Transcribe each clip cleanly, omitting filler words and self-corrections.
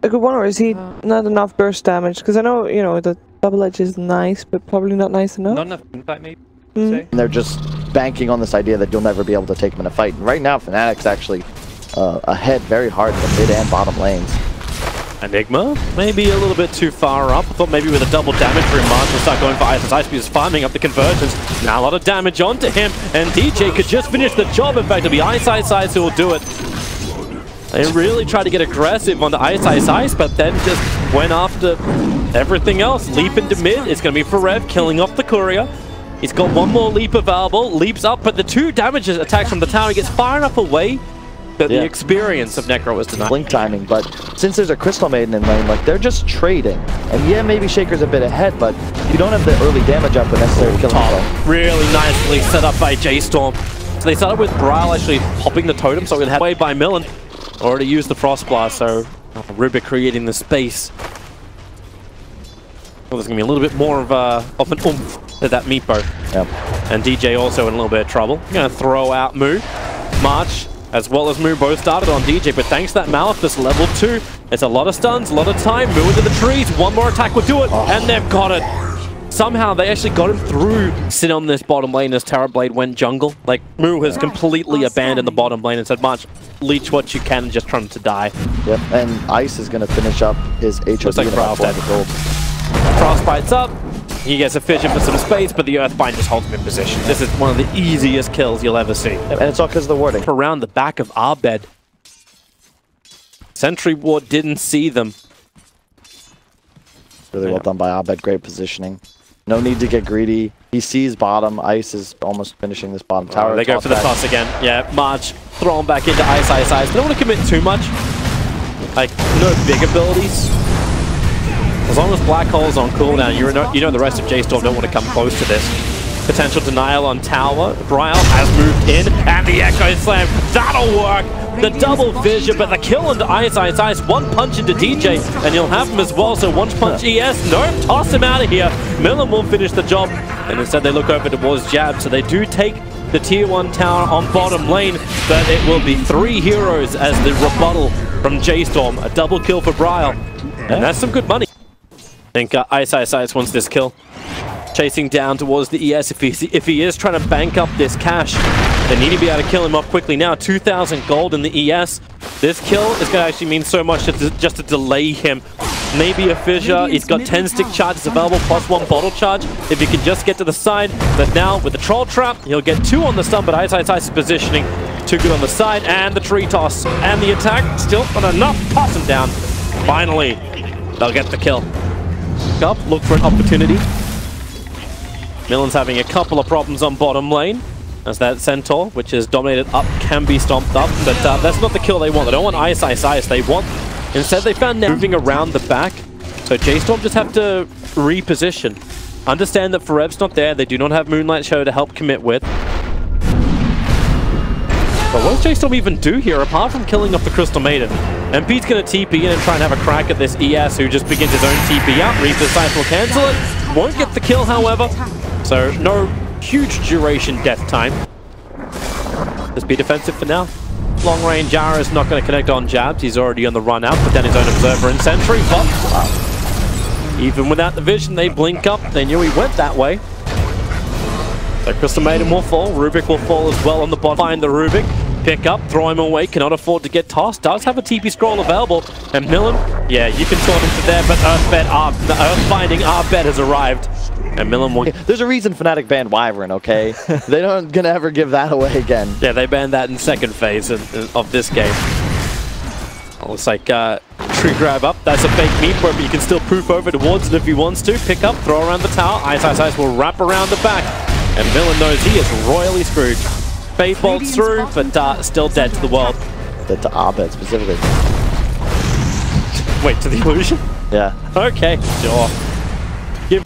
a good one, or is he not enough burst damage? Because I know, you know, the double edge is nice, but probably not nice enough. Not enough impact, maybe. And they're just banking on this idea that you'll never be able to take him in a fight. And right now, Fnatic's actually ahead very hard in the mid and bottom lanes. Enigma, maybe a little bit too far up. I thought maybe with a double damage for him, March will start going for Ice. Ice is farming up the conversions. Now a lot of damage onto him, and DJ could just finish the job. In fact, it'll be Ice who will do it. They really tried to get aggressive on the Ice, but then just went after everything else. Leap into mid. It's going to be Forev killing off the courier. He's got one more leap available. Leaps up, but the 2 damages attacks from the tower. He gets far enough away that the experience of Necro was denied. Blink timing, but since there's a Crystal Maiden in lane, like, they're just trading. And yeah, maybe Shaker's a bit ahead, but you don't have the early damage up the necessary to kill him. Really nicely set up by J.Storm. So they started with Bryle actually popping the totem, so it had away by Millen. Already used the Frost Blast, so Rubik creating the space. Well, there's going to be a little bit more of an oomph to that Meepo. Yep. And DJ also in a little bit of trouble. Going to throw out Moo. March, as well as Moo, both started on DJ, but thanks to that Malefice level 2, it's a lot of stuns, a lot of time. Moo into the trees, one more attack will do it, and they've got it. Somehow they actually got him through sit on this bottom lane as Terrorblade went jungle. Like, Moo has completely abandoned the bottom lane and said, March, leech what you can and just try to die. Yep, and Ice is going to finish up his HOD like in about 400 gold. Frostbite's up. He gets a fissure for some space, but the Earthbind just holds him in position. This is one of the easiest kills you'll ever see. And it's all because of the warding. Around the back of our bed. Sentry Ward didn't see them. Really well done by Abed. Great positioning. No need to get greedy. He sees bottom. Ice is almost finishing this bottom tower. They go for the toss again. Yeah, March thrown back into Ice. They don't want to commit too much. Like, no big abilities. As long as Black Hole's on cooldown, you know the rest of J.Storm don't want to come close to this. Potential denial on tower. Bryle has moved in, and the Echo Slam. That'll work! The double fissure, but the kill into Ice. One punch into DJ, and you'll have him as well. So one punch ES. Nope, toss him out of here. Millen will finish the job, and instead they look over towards Jab. So they do take the tier 1 tower on bottom lane, but it will be 3 heroes as the rebuttal from J.Storm. A double kill for Bryle, and that's some good money. I think Ice wants this kill. Chasing down towards the ES. If he is trying to bank up this cash, they need to be able to kill him off quickly now. 2,000 gold in the ES. This kill is going to actually mean so much just to delay him. Maybe a fissure. He's got 10 stick charges available, plus 1 bottle charge. If he can just get to the side. But now with the troll trap, he'll get 2 on the stun, but Ice is positioning too good on the side. And the tree toss. And the attack, still not enough. Toss him down. Finally, they'll get the kill. Up, look for an opportunity. Millen's having a couple of problems on bottom lane, as that Centaur, which is dominated up, can be stomped up, but that's not the kill they want. They don't want Ice. They want, instead they found moving around the back, so J.Storm just have to reposition. Understand that Forev's not there, they do not have Moonlight Show to help commit with. But what does J.Storm even do here, apart from killing off the Crystal Maiden? MP's going to TP in and try and have a crack at this ES, who just begins his own TP out. Reaper's Sight will cancel it. Won't get the kill, however. So, no huge duration death time. Just be defensive for now. Long range Jara is not going to connect on jabs. He's already on the run out, but then his own Observer and Sentry. But even without the vision, they blink up. They knew he went that way. So Crystal Maiden will fall. Rubik will fall as well on the bottom. Find the Rubik. Pick up, throw him away, cannot afford to get tossed. Does have a TP scroll available. And Millen, yeah, you can sort him to there, but the Earthbinding Arbed has arrived. And Millen will... There's a reason Fnatic banned Wyvern, okay? They don't gonna ever give that away again. Yeah, they banned that in second phase of this game. Oh, it's like tree grab up. That's a fake meat, but you can still poof over towards it if he wants to. Pick up, throw around the tower. Ice will wrap around the back. And Millen knows he is royally screwed. Fate bolts through, but still dead to the world. Dead to Abed specifically. Wait, to the illusion? Yeah. Okay, sure.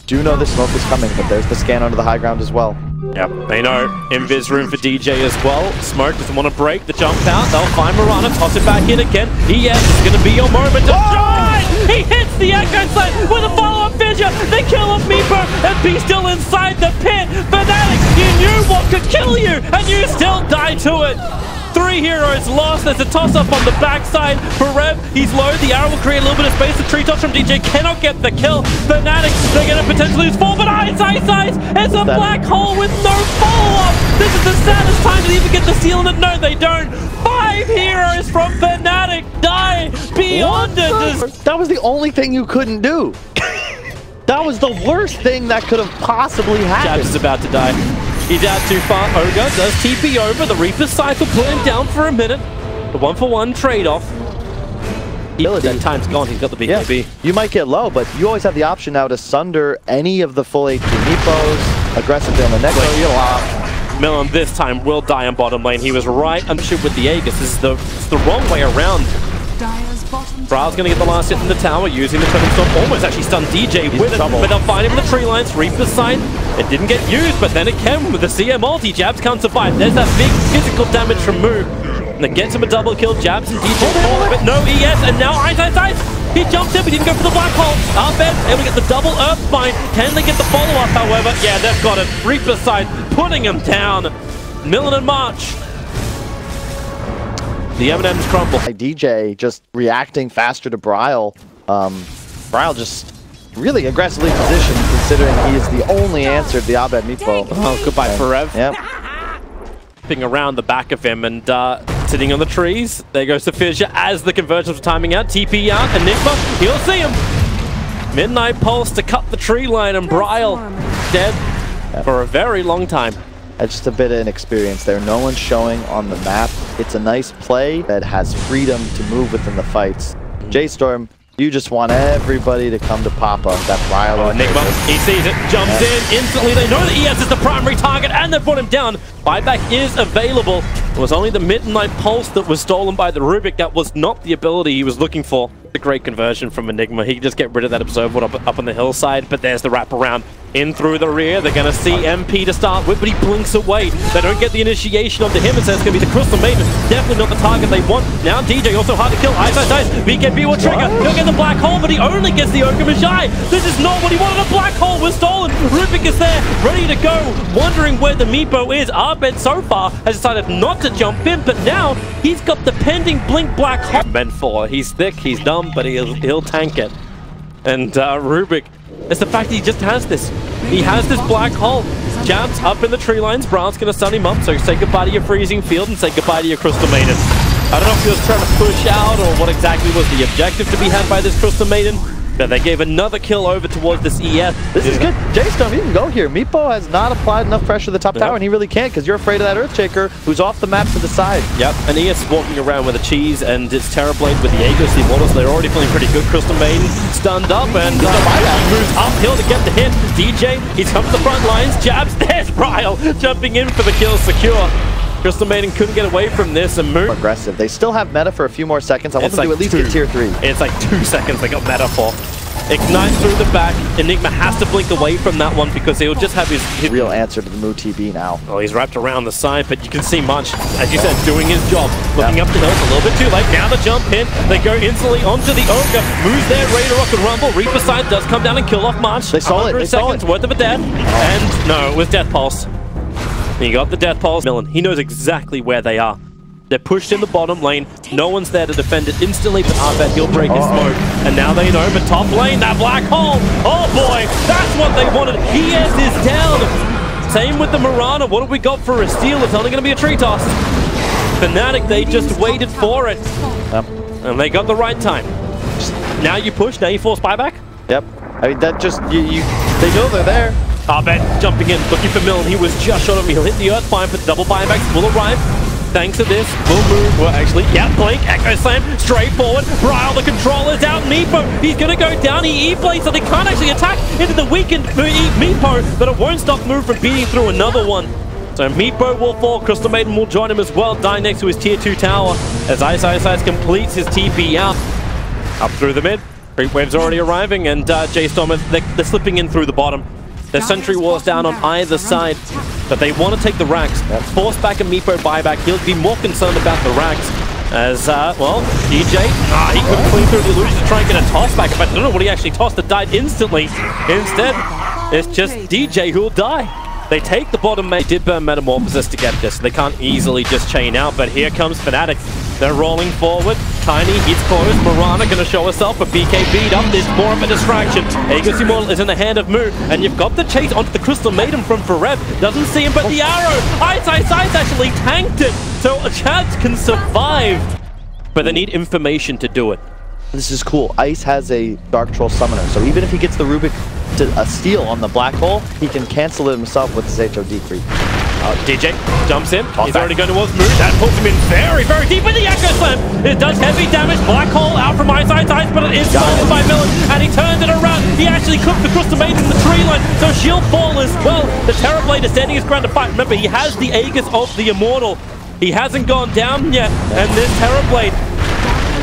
Do know the smoke is coming, but there's the scan onto the high ground as well. Yep, they know. Invis room for DJ as well. Smoke doesn't want to break the jump out. They'll find Mirana, toss it back in again. ES is going to be your moment to shine! He hits the Echo Slam with a follow-up fissure. They kill off Meepo, and be still inside the pit. Fnatic, you knew what could kill you, and you still die to it. 3 heroes lost. There's a toss-up on the backside for Rev. He's low. The arrow will create a little bit of space. The tree toss from DJ cannot get the kill. Fnatic, they're going to potentially lose 4, but Ice! It's a black hole with no follow-up. This is the saddest time to even get the seal in it. No, they don't. 5 heroes from Fnatic die beyond it. That was the only thing you couldn't do. That was the worst thing that could have possibly happened. Jabs is about to die. He's out too far. Ogre does TP over. The Reaper's cycle put him down for a minute. The 1-for-1 trade-off. That time's gone. He's got the BKB. Yeah. You might get low, but you always have the option now to sunder any of the full HP Meepos, aggressively on the next one. Millen this time will die on bottom lane. He was right on shoot with the Aegis. This is the wrong way around. Braille's going to get the last hit in the tower using the Turning Storm. Almost actually stunned DJ with it, but they'll find him in the tree lines. Reaper's side, it didn't get used, but then it came with the CM ulti. Jabs can't survive. There's that big physical damage from Moo. And it gets him a double kill. Jabs and DJ fall, but no ES, and now Ice! He jumped in, but he didn't go for the black hole. Arbed able to get the double Earthbind. Can they get the follow-up, however? Yeah, they've got it. Reaper's side putting him down. Millen and March. The M&M's crumble. DJ just reacting faster to Braille. Braille just really aggressively positioned, considering he is the only answer to the Abed Meepo. Oh, goodbye for Rev. Yep. Around the back of him and sitting on the trees. There goes the Fissure as the conversions are timing out. TP out. Enigma, he'll see him. Midnight Pulse to cut the tree line, and Braille dead for a very long time. That's just a bit of inexperience there. No one's showing on the map. It's a nice play that has freedom to move within the fights. J.Storm, you just want everybody to come to Papa. That Braille. Enigma, he sees it, jumps in instantly. They know that ES is the primary target, and they've brought him down. Buyback is available. It was only the Midnight Pulse that was stolen by the Rubik. That was not the ability he was looking for. A great conversion from Enigma. He can just get rid of that Observer up on the hillside, but there's the wraparound. In through the rear, they're going to see MP to start with, but he blinks away. They don't get the initiation onto him, and says it's going to be the Crystal Maiden. Definitely not the target they want. Now DJ also hard to kill. Ice. BKB will trigger. He'll get the black hole, but he only gets the Ogre Magi. This is not what he wanted. A black hole was stolen. Rubik is there, ready to go, wondering where the Meepo is. Arbed so far has decided not to jump in, but now he's got the pending blink black hole. Meant for. He's thick, he's dumb, but he'll tank it. And Rubik, it's the fact that he just has this. He has this black hole. Jabs up in the tree lines. Braun's going to stun him up, so say goodbye to your freezing field and say goodbye to your Crystal Maiden. I don't know if he was trying to push out or what exactly was the objective to be had by this Crystal Maiden, but they gave another kill over towards this ES. This is good. J.Storm, you can go here. Meepo has not applied enough pressure to the top tower, and he really can't because you're afraid of that Earthshaker who's off the map to the side. Yep, and ES is walking around with a cheese and it's Terrorblade with the Aegis, the Immortals. They're already feeling pretty good. Crystal Maiden stunned up, and moves uphill to get the hit. DJ, he's come to the front lines. Jabs, there's Braille jumping in for the kill secure. Crystal Maiden couldn't get away from this and move. Aggressive. They still have meta for a few more seconds. I want them to at least get tier 3. It's like 2 seconds they got meta for. Ignite through the back. Enigma has to blink away from that one because he'll just have his real answer to the Moo TB now. Oh, he's wrapped around the side, but you can see Munch, as you said, doing his job. Looking up the hills a little bit too late. Now the jump in. They go instantly onto the Ogre. Moves there, ready to rock and rumble. Reaper side does come down and kill off Munch. They saw it. 100 seconds worth of a death. And no, it was Death Pulse. He got the Death Pulse. Millen, he knows exactly where they are. They're pushed in the bottom lane. No one's there to defend it instantly, but Arbed, he'll break his smoke. And now they know, but top lane, that black hole. Oh boy, that's what they wanted. ES is down. Same with the Mirana. What have we got for a steal? It's only going to be a tree toss. Fnatic, they just waited for it. Yep. And they got the right time. Now you push, now you force buyback. Yep. I mean, that just, they know they're there. Arbed jumping in, looking for Millen. He was just short of me. He'll hit the Earthbind, but double buybacks will arrive. Thanks to this, we'll move. Well, actually, yeah, Blink, Echo Slam, straight forward. Braille, the controller's out. Meepo, he's going to go down. He E-plays, so they can't actually attack into the weakened Meepo, but it won't stop Move from beating through another one. So Meepo will fall. Crystal Maiden will join him as well, dying next to his tier 2 tower as Ice completes his TP out. Up through the mid. Creep Wave's already arriving, and J.Storm, they're slipping in through the bottom. There's Sentry Walls down on either side, but they want to take the racks. Force back a Meepo buyback. He'll be more concerned about the racks. As, well, DJ, he couldn't clean through the illusion to try and get a toss back, but I don't know what he actually tossed that died instantly. Instead, it's just DJ who'll die. They take the bottom. They did burn Metamorphosis to get this. They can't easily just chain out, but here comes Fnatic. They're rolling forward. Tiny hits close. Mirana gonna show herself, but BKB'd up. There's more of a distraction. Aegis Immortal is in the hand of Mu, and you've got the chase onto the Crystal Maiden from Forev. Doesn't see him, but the arrow! Ice actually tanked it, so Chance can survive. But they need information to do it. This is cool. Ice has a Dark Troll Summoner, so even if he gets the Rubik to a steal on the black hole, he can cancel it himself with his HOD creep. DJ jumps in. He's already going towards Moon. That puts him in very, very deep with the Echo Slam. It does heavy damage. Black hole out from Ice, but it is stolen by Millen, and he turns it around. He actually cooked the Crystal Maiden in the tree line, so she'll fall as well. The Terrorblade is standing his ground to fight. Remember, he has the Aegis of the Immortal. He hasn't gone down yet, and this Terrorblade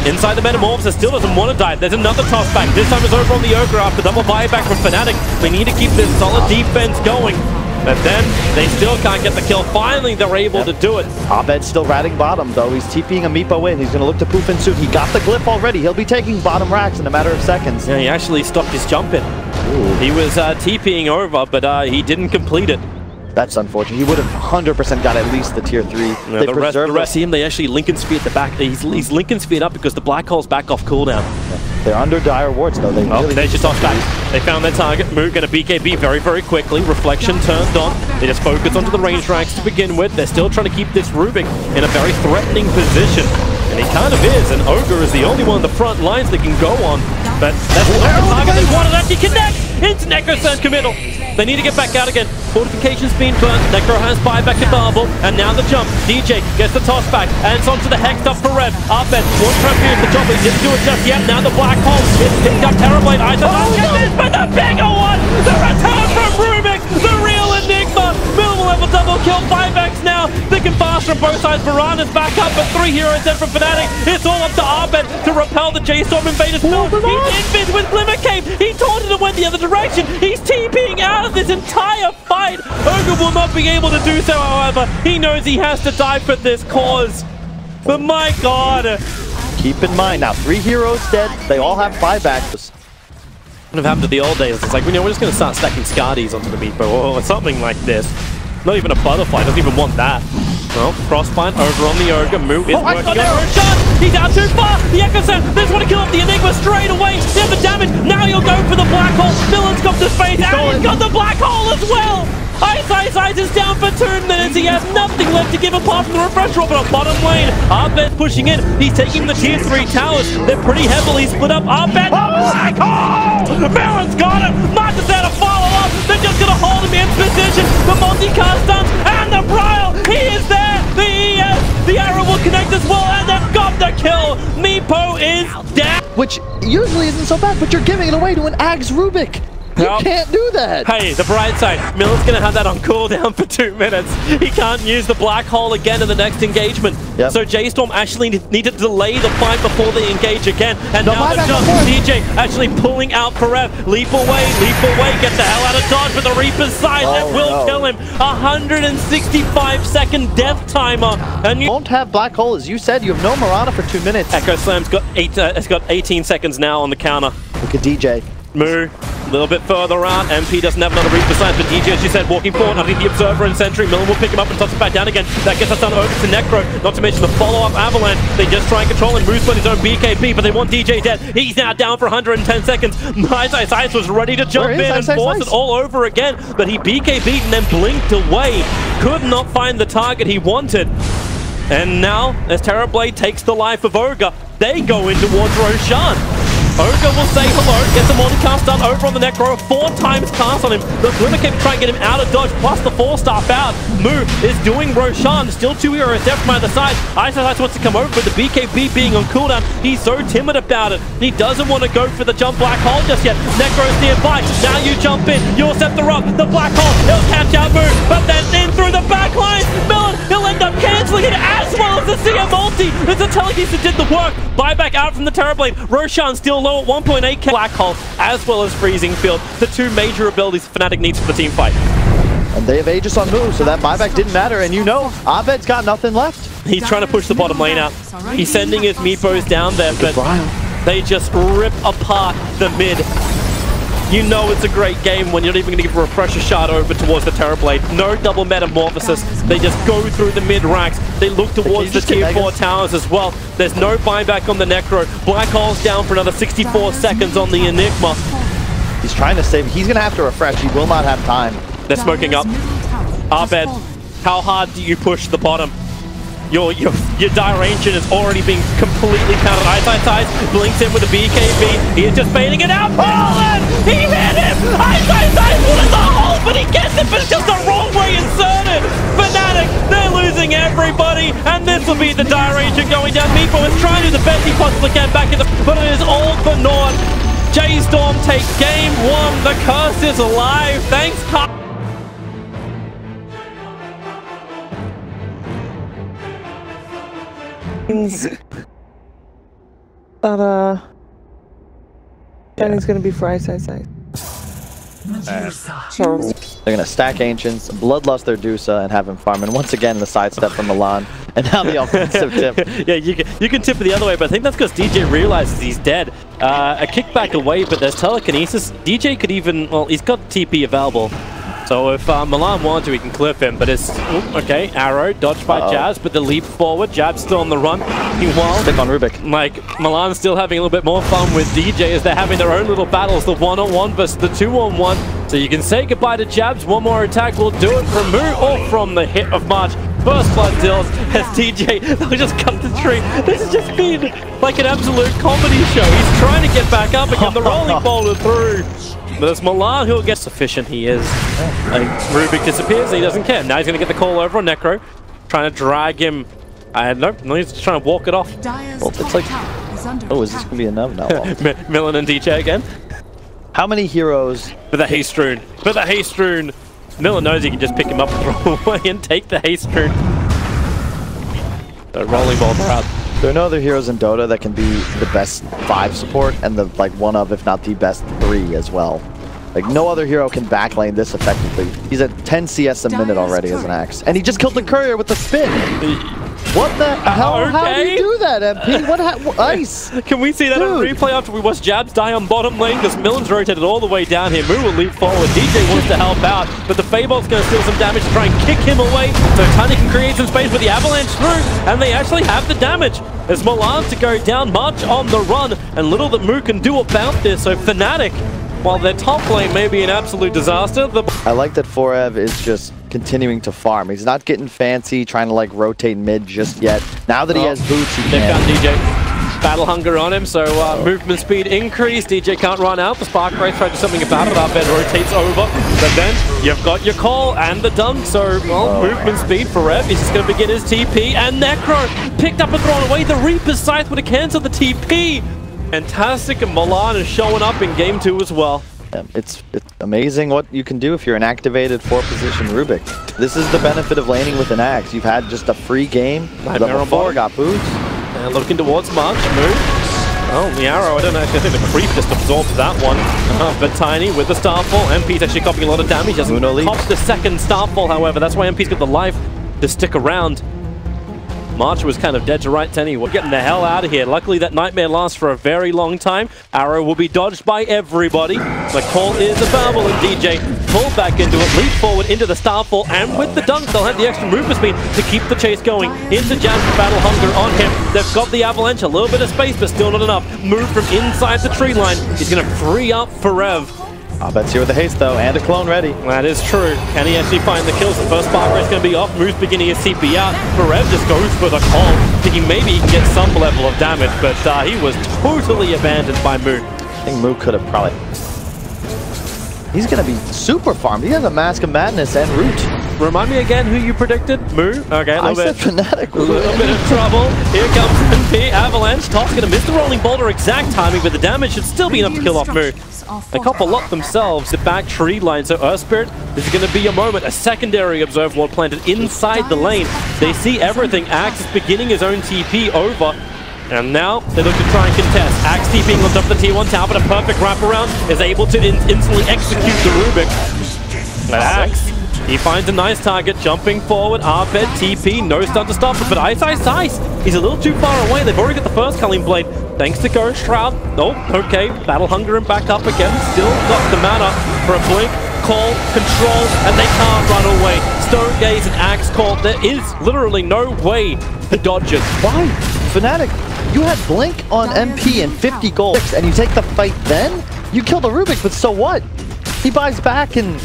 inside the Metamorphosis still doesn't want to die. There's another toss back. This time it's over on the Ogre after double buyback from Fnatic. They need to keep this solid defense going. But then they still can't get the kill. Finally, they're able to do it. Abed's still ratting bottom, though. He's TPing a Meepo in. He's going to look to poof and suit. He got the glyph already. He'll be taking bottom racks in a matter of seconds. Yeah, he actually stopped his jump in. Ooh. He was TPing over, but he didn't complete it. That's unfortunate. He would have 100% got at least the tier 3. Yeah, the rest of him, they actually Lincoln Sphere at the back. He's Lincoln Sphere up because the black hole's back off cooldown. Yeah. They're under dire wards, though. They really they just toss back. They found their target. Moon going to BKB very, very quickly. Reflection turned on. They just focus onto the range ranks to begin with. They're still trying to keep this Rubik in a very threatening position. And he kind of is. And Ogre is the only one on the front lines they can go on. But that's the target they wanted. Actually connect. It's Necro Sand committal. They need to get back out again. Fortification's been burnt. Necro has buyback to Marble. And now the jump. DJ gets the toss back. And it's onto the Hex up for Rev. Arbed won't try to finish the job, but he didn't do it just yet. Now the black hole is picked up. Terrorblade. But the bigger one! The return from Rubik! The real Enigma! Minimal level double kill. Buybacks now. Thick and fast from both sides. Varana's back up, but 3 heroes dead from Fnatic. It's all up to Arbed to repel the J.Storm invaders. No, he's invis with Glimmer Cape. He taunted and went the other direction. He's TPing out of this entire fight. Ogre will not be able to do so, however. He knows he has to die for this cause. But my god. Keep in mind, now 3 heroes dead. They all have buybacks. What have happened to the old days? It's like, you know, we're just going to start stacking Scardies onto the Meepo or something like this. Not even a Butterfly. Doesn't even want that. Well, Crossbind over on the Ogre. Mu is working on Roshan. He's out too far. The Echo Sand. They just want to kill off the Enigma straight away. They have the damage. Now he'll go for the black hole. Millen's got the space. And he's got the black hole as well. Ice is down for 2 minutes. He has nothing left to give apart from the refresh drop on bottom lane. Arbed's pushing in. He's taking the tier 3 towers. They're pretty heavily split up. Arbed. Black hole! Millen's got it. Marcus there to follow up. They're just going to hold him in position. The multicast stunts and the Brile. He is there. The ES. The arrow will connect as well. And they've got the kill. Meepo is down. Which usually isn't so bad, but you're giving it away to an Ags Rubik. You can't do that! Hey, the bright side, Millen's gonna have that on cooldown for 2 minutes. He can't use the black hole again in the next engagement. Yep. So J.Storm actually need to delay the fight before they engage again. And now the jump, DJ actually pulling out Forev. Leap away, get the hell out of dodge for the Reaper's side. That will kill him. 165-second death timer. And you won't have black hole, as you said. You have no Mirana for 2 minutes. Echo Slam's got 18 seconds now on the counter. Look at DJ. Mu, a little bit further out. MP doesn't have another Reaper Science, but DJ, as you said, walking forward underneath the Observer and Sentry. Millen will pick him up and toss it back down again. That gets us down over to Necro, not to mention the follow-up Avalanche. They just try and control him. Mu's got his own BKB, but they want DJ dead. He's now down for 110 seconds. Ice was ready to jump in and force it all over again, but he BKB'd and then blinked away. Could not find the target he wanted. And now, as Terrorblade takes the life of Ogre, they go in towards Roshan. Ogre will say hello, gets the multicast done over on the Necro, 4 times cast on him. The Glimmer kept trying to get him out of dodge, plus the 4-star out. Mu is doing Roshan, still 2 heroes left from either side. Ice wants to come over, but the BKB being on cooldown, he's so timid about it. He doesn't want to go for the jump black hole just yet. Necro's nearby, now you jump in, you'll scepter up, the black hole, he'll catch out Mu, but then in through the back line, Millen, he'll end up cancelling it as well as the CM multi. It's a Telekinesis that did the work. Buyback out from the Terrorblade. Roshan still low at 1.8k. Black hole as well as Freezing Field. The 2 major abilities Fnatic needs for the team fight. And they have Aegis on Mu, so that buyback didn't matter. And you know, Abed's got nothing left. He's trying to push the bottom lane out. He's sending his Meepos down there, but they just rip apart the mid. You know it's a great game when you're not even going to give a refresher shard over towards the Terrorblade. No double metamorphosis. They just go through the mid ranks. They look towards the tier 4 towers as well. There's no buyback on the Necro. Black Hole's down for another 64 seconds on the Enigma. He's trying to save. He's going to have to refresh. He will not have time. They're smoking up. Abed, how hard do you push the bottom? Your Dire Ancient is already being completely countered. Eyesight blinks in with a BKB. He is just baiting it out. Poland! He hit him! Eyesight wanted the hole, but he gets it, but it's just the wrong way inserted. Fnatic, they're losing everybody, and this will be the Dire Ancient going down. Meepo is trying to do the best he possibly can back in the, but it is all for naught. J.Storm takes game 1. The curse is alive. Thanks, that Danny's gonna be for side. They're gonna stack Ancients, bloodlust their Dusa, and have him farm. And once again, the sidestep from Milan, and now the offensive tip. Yeah, you can tip it the other way, but I think that's because DJ realizes he's dead. A kickback away, but there's telekinesis. DJ could even, well, he's got TP available. So if Milan wanted to, he can clip him, but it's, okay, arrow, dodged by Jabs, but the leap forward, Jabs still on the run. Meanwhile, stick on Rubik. Like, Milan's still having a little bit more fun with DJ as they're having their own little battles, the 1-on-1 versus the 2-on-1. So you can say goodbye to Jabs, one more attack will do it from Mu or from the hit of March. First blood deals as DJ, they'll just cut the tree. This has just been like an absolute comedy show. He's trying to get back up again, the rolling boulder through. There's Milan who'll get sufficient. He is. Rubik disappears. He doesn't care. Now he's going to get the call over on Necro. Trying to drag him. No, he's just trying to walk it off. Well, it's like, oh, is this going to be enough? No. Millen and DJ again. How many heroes? For the haste rune. For the haste rune. Millen knows he can just pick him up and throw away and take the haste rune. The rolling ball out. There are no other heroes in Dota that can be the best 5 support and the one of, if not the best 3 as well. Like, no other hero can backlane this effectively. He's at 10 CS a minute already as an axe. And he just killed the courier with the spin! What the hell? Okay. How do you do that, MP? What ice? Can we see that on replay after we watch Jabs die on bottom lane? Because Millen's rotated all the way down here. Mu will leap forward. DJ wants to help out, but the Feybolt's going to steal some damage to try and kick him away. So Tiny can create some space with the avalanche through, and they actually have the damage. There's Milan to go down, March on the run, and little that Mu can do about this. So Fnatic, while their top lane may be an absolute disaster, I like that Forev is just continuing to farm. He's not getting fancy, trying to like rotate mid just yet. Now that he has boots, he they can. found DJ. Battle hunger on him, so movement speed increased. DJ can't run out. The Spark Race tried to do something about it. Abed rotates over, but then you've got your call and the dunk. So, well, movement speed for Rev. He's just going to begin his TP, and Necro picked up and thrown away. The Reaper's Scythe would have cancelled the TP. Fantastic, and Milan is showing up in game 2 as well. It's amazing what you can do if you're an activated 4-position Rubik. This is the benefit of laning with an axe. You've had just a free game. Level 4 got boots. And looking towards March, move. Oh, the arrow, I don't know, I think the creep just absorbed that one. But Tiny with the Starfall. MP's actually copying a lot of damage. He doesn't cop the second Starfall, however. That's why MP's got the life to stick around. March was kind of dead to rights anyway. We're getting the hell out of here. Luckily, that nightmare lasts for a very long time. Arrow will be dodged by everybody. The call is available, and DJ pulled back into it, leap forward into the Starfall, and with the dunk, they'll have the extra movement speed to keep the chase going. Into Jazz Battle Hunger on him. They've got the Avalanche, a little bit of space, but still not enough. Move from inside the tree line. He's going to free up Forev. Abed's here with a haste though, and a clone ready. That is true. Can he actually find the kills? The first Spark Race going to be off. Moose beginning his CP out. Forev just goes for the call, thinking maybe he can get some level of damage, but he was totally abandoned by Moo. I think Moo could have probably... He's going to be super farmed. He has a Mask of Madness and Root. Remind me again who you predicted? Moo? Okay, a little bit. Fnatic. A little bit of trouble. Here comes MP. Avalanche. Toss going to miss the rolling boulder exact timing, but the damage should still be enough to kill off Moo. A couple lock themselves the back tree line, so Earth Spirit, this is going to be a moment. A secondary Observe Ward planted inside the lane. They see everything. Axe is beginning his own TP over. And now they look to try and contest. Axe TPing on top of the T1 tower, but a perfect wraparound is able to instantly execute the Rubik. But Axe He finds a nice target, jumping forward. Arbed, TP, no stun to stop it, but Ice. He's a little too far away. They've already got the first Culling Blade. Thanks to Ghost Shroud. Oh, okay. Battle Hunger and back up again. Still got the mana for a blink, call, control, and they can't run away. Stone Gaze and Axe Call. There is literally no way to dodge it. Why? Fnatic, you had Blink on MP and 50 gold, and you take the fight then? You killed the Rubik, but so what? He buys back and...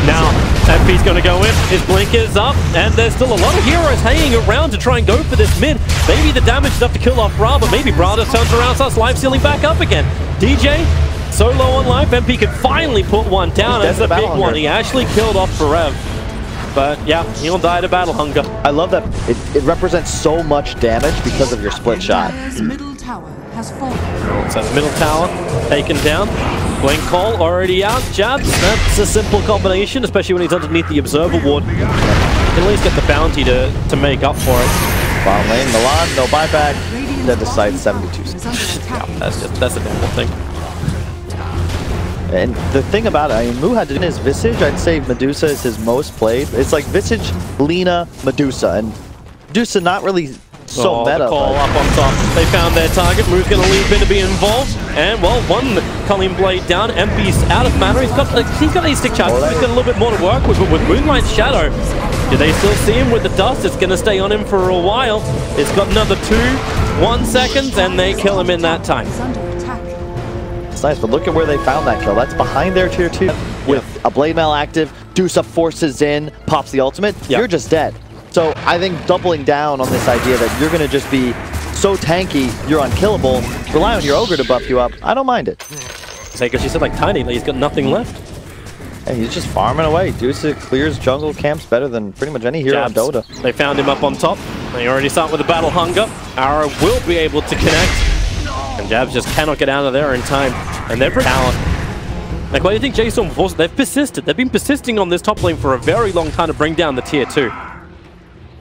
Now, MP's going to go in, his blink is up, and there's still a lot of heroes hanging around to try and go for this mid. Maybe the damage is enough to kill off Bra, but maybe Bra just turns around, starts life stealing back up again. DJ, so low on life, MP can finally put one down. It's a big one. He actually killed off Forev. But yeah, he'll die to Battle Hunger. I love that it represents so much damage because of your split shot. Middle tower has fallen. So the middle tower taken down. Blink call already out. Jabs, that's a simple combination, especially when he's underneath the Observer Ward. You can at least get the bounty to make up for it. Bottom lane, Milan, no buyback. Dead to side, 72 seconds. Yeah, that's a normal thing. And the thing about it, I mean, Mu had in his Visage, I'd say Medusa is his most played. It's like Visage, Lina, Medusa, and Medusa not really so meta. The call up on top. They found their target. Mu's going to leave in to be involved. And, well, one Culling Blade down. MP's out of mana. He's got these stick charges. He's got a little bit more to work with. But with Moonlight Shadow, do they still see him with the dust? It's going to stay on him for a while. It's got another 1 seconds, and they kill him in that time. It's nice, but look at where they found that kill. That's behind their tier 2. With a Blade Mail active, Dusa forces in, pops the ultimate. You're just dead. So I think doubling down on this idea that you're going to just be so tanky, you're unkillable, rely on your Ogre to buff you up, I don't mind it. Because you said like Tiny, he's got nothing left. And he's just farming away. Dusa clears jungle camps better than pretty much any hero in Dota. They found him up on top. They already start with the Battle Hunger. Arrow will be able to connect. And Jabs just cannot get out of there in time. And they're pretty talent. Like, why do you think J.Storm forced? They've persisted. They've been persisting on this top lane for a very long time to bring down the tier 2.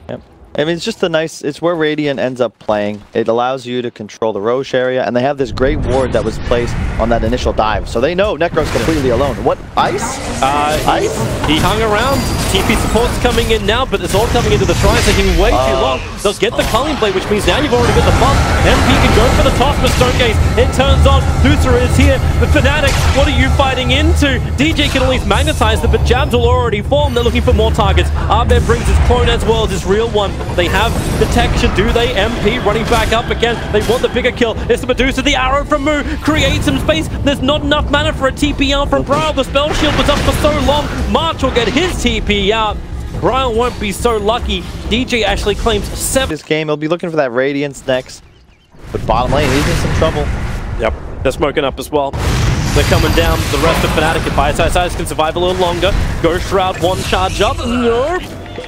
Yep. I mean, it's just it's where Radiant ends up playing. It allows you to control the Roche area, and they have this great ward that was placed on that initial dive. So they know Necro's completely alone. What, Ice? Ice? He hung around. TP support's coming in now, but it's all coming into the Shrine, taking way too long. They'll get the Culling Blade, which means now you've already got the buff. MP can go for the toss, but Stone Gaze, it turns on. Dusa is here. The Fnatic, what are you fighting into? DJ can at least magnetize them, but Jabs will already form. They're looking for more targets. Arbed brings his clone as well as his real one. They have detection, do they? MP running back up again. They want the bigger kill. It's the Medusa, the arrow from Mu. Create some space. There's not enough mana for a TP out from Braille. The spell shield was up for so long. March will get his TP out. Braille won't be so lucky. DJ actually claims 7. This game, he'll be looking for that Radiance next. But bottom lane, he's in some trouble. Yep, they're smoking up as well. They're coming down. The rest of Fnatic and Biosize can survive a little longer. Ghost Shroud, one charge up. Nope.